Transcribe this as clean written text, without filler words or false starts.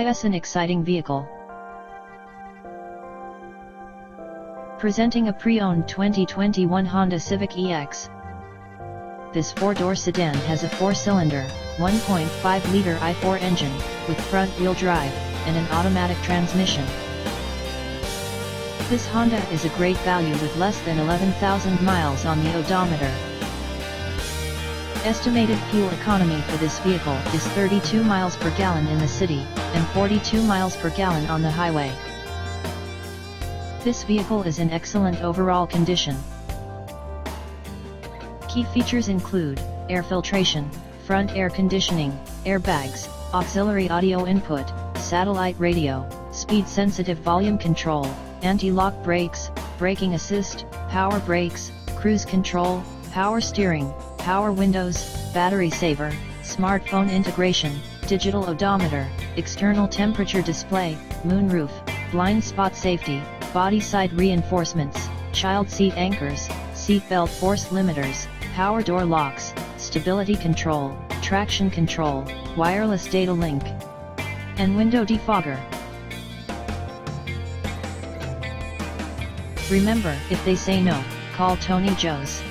Try us an exciting vehicle. Presenting a pre-owned 2021 Honda Civic EX. This 4-door sedan has a 4-cylinder, 1.5-liter i4 engine, with front-wheel drive, and an automatic transmission. This Honda is a great value with less than 11,000 miles on the odometer. Estimated fuel economy for this vehicle is 32 miles per gallon in the city, and 42 miles per gallon on the highway. This vehicle is in excellent overall condition. Key features include air filtration, front air conditioning, airbags, auxiliary audio input, satellite radio, speed-sensitive volume control, anti-lock brakes, braking assist, power brakes, cruise control, power steering, power windows, battery saver, smartphone integration, digital odometer, external temperature display, moonroof, blind spot safety, body side reinforcements, child seat anchors, seat belt force limiters, power door locks, stability control, traction control, wireless data link, and window defogger. Remember, if they say no, call Tony Joe's.